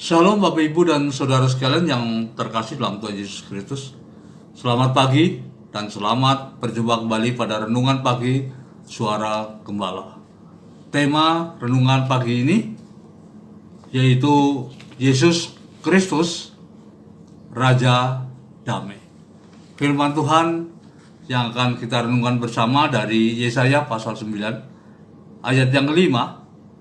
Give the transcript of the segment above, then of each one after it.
Shalom Bapak Ibu dan Saudara sekalian yang terkasih dalam Tuhan Yesus Kristus. Selamat pagi dan selamat berjumpa kembali pada Renungan Pagi Suara Gembala. Tema Renungan pagi ini yaitu Yesus Kristus, Raja Damai. Firman Tuhan yang akan kita renungkan bersama dari Yesaya pasal 9 ayat yang kelima,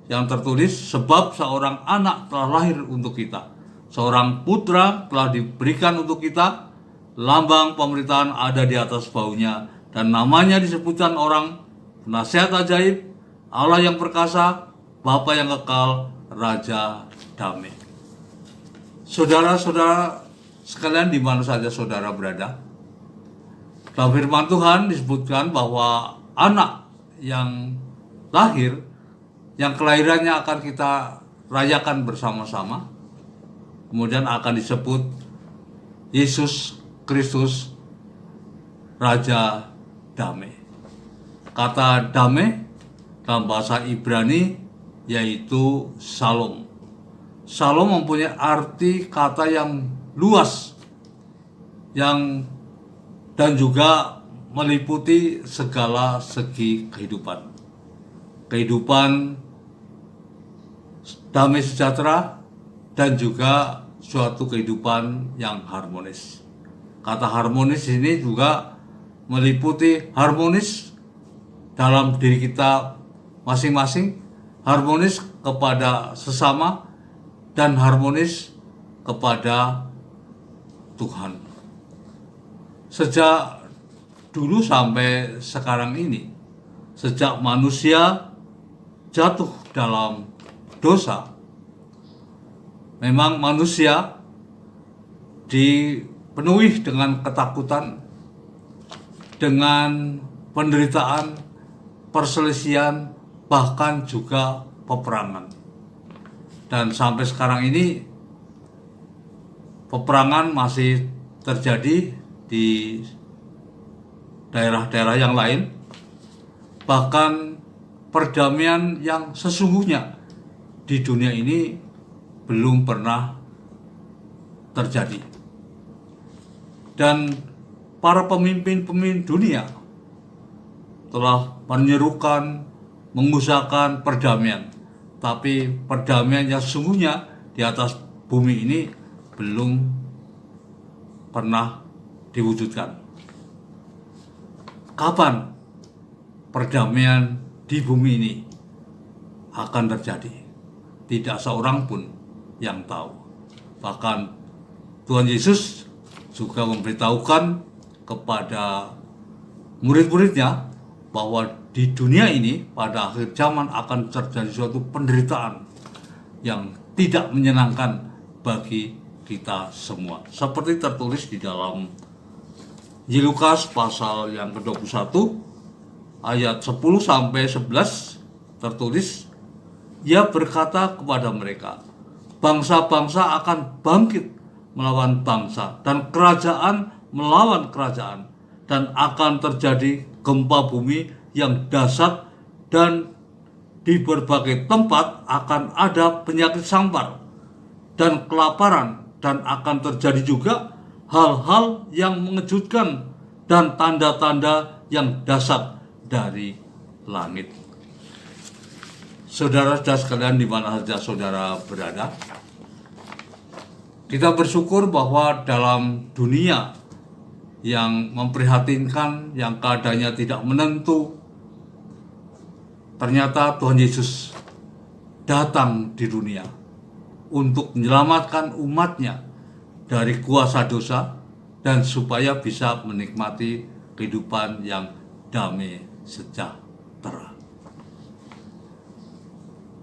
yang tertulis, sebab seorang anak telah lahir untuk kita, seorang putra telah diberikan untuk kita, lambang pemerintahan ada di atas bahunya, dan namanya disebutkan orang penasihat ajaib, Allah yang perkasa, Bapa yang kekal, Raja Damai. Saudara-saudara sekalian di mana saja saudara berada, dalam firman Tuhan disebutkan bahwa anak yang lahir, yang kelahirannya akan kita rayakan bersama-sama, kemudian akan disebut Yesus Kristus, Raja Damai. Kata damai dalam bahasa Ibrani yaitu Shalom. Shalom mempunyai arti kata yang luas, dan juga meliputi segala segi kehidupan. Kehidupan damai sejahtera dan juga suatu kehidupan yang harmonis. Kata harmonis ini juga meliputi harmonis dalam diri kita masing-masing, harmonis kepada sesama, dan harmonis kepada Tuhan. Sejak dulu sampai sekarang ini, sejak manusia jatuh dalam dosa, memang manusia dipenuhi dengan ketakutan, dengan penderitaan, perselisihan, bahkan juga peperangan. Dan sampai sekarang ini peperangan masih terjadi di daerah-daerah yang lain. Bahkan perdamaian yang sesungguhnya di dunia ini belum pernah terjadi. Dan para pemimpin-pemimpin dunia telah menyerukan, mengusahakan perdamaian. Tapi perdamaian yang sesungguhnya di atas bumi ini belum pernah diwujudkan. Kapan perdamaian di bumi ini akan terjadi? Tidak seorang pun yang tahu. Bahkan Tuhan Yesus juga memberitahukan kepada murid-muridnya bahwa di dunia ini pada akhir zaman akan terjadi suatu penderitaan yang tidak menyenangkan bagi kita semua. Seperti tertulis di dalam Lukas pasal yang ke-21 ayat 10 sampai 11 tertulis, ia berkata kepada mereka, bangsa-bangsa akan bangkit melawan bangsa dan kerajaan melawan kerajaan, dan akan terjadi gempa bumi yang dahsyat, dan di berbagai tempat akan ada penyakit sampar dan kelaparan, dan akan terjadi juga hal-hal yang mengejutkan dan tanda-tanda yang dahsyat dari langit. Saudara-saudara sekalian di mana saja saudara berada, kita bersyukur bahwa dalam dunia yang memprihatinkan, yang keadaannya tidak menentu, ternyata Tuhan Yesus datang di dunia untuk menyelamatkan umatnya dari kuasa dosa, dan supaya bisa menikmati kehidupan yang damai sejahtera.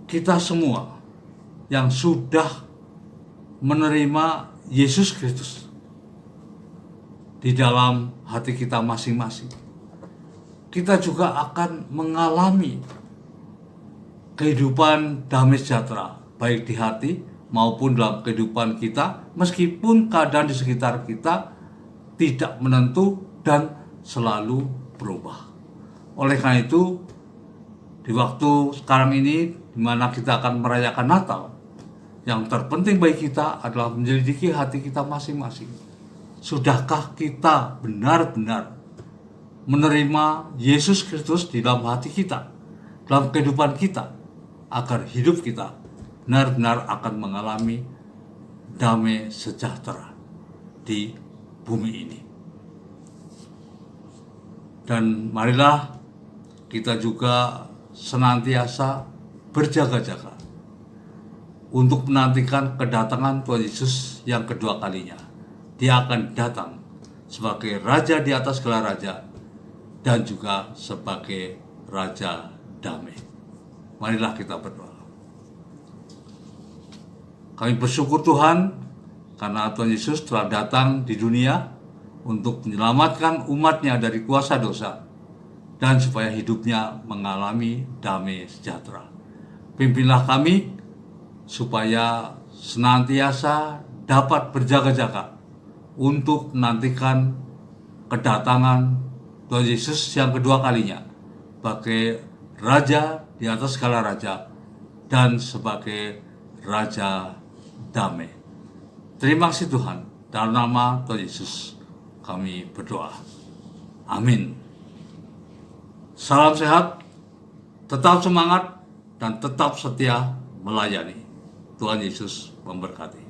Kita semua yang sudah menerima Yesus Kristus di dalam hati kita masing-masing, kita juga akan mengalami kehidupan damai sejahtera, baik di hati maupun dalam kehidupan kita, meskipun keadaan di sekitar kita tidak menentu dan selalu berubah. Oleh karena itu, di waktu sekarang ini di mana kita akan merayakan Natal, Yang terpenting bagi kita adalah menyelidiki hati kita masing-masing. Sudahkah kita benar-benar menerima Yesus Kristus di dalam hati kita, dalam kehidupan kita, agar hidup kita benar-benar akan mengalami damai sejahtera di bumi ini. Dan marilah kita juga senantiasa berjaga-jaga untuk menantikan kedatangan Tuhan Yesus yang kedua kalinya. Dia akan datang sebagai Raja di atas segala raja dan juga sebagai Raja damai. Marilah kita berdoa. Kami bersyukur Tuhan karena Tuhan Yesus telah datang di dunia untuk menyelamatkan umatnya dari kuasa dosa dan supaya hidupnya mengalami damai sejahtera. Pimpinlah kami supaya senantiasa dapat berjaga-jaga untuk menantikan kedatangan Tuhan Yesus yang kedua kalinya sebagai Raja di atas segala raja dan sebagai Raja damai. Terima kasih Tuhan, dalam nama Tuhan Yesus kami berdoa. Amin. Salam sehat, tetap semangat dan tetap setia melayani. Tuhan Yesus memberkati.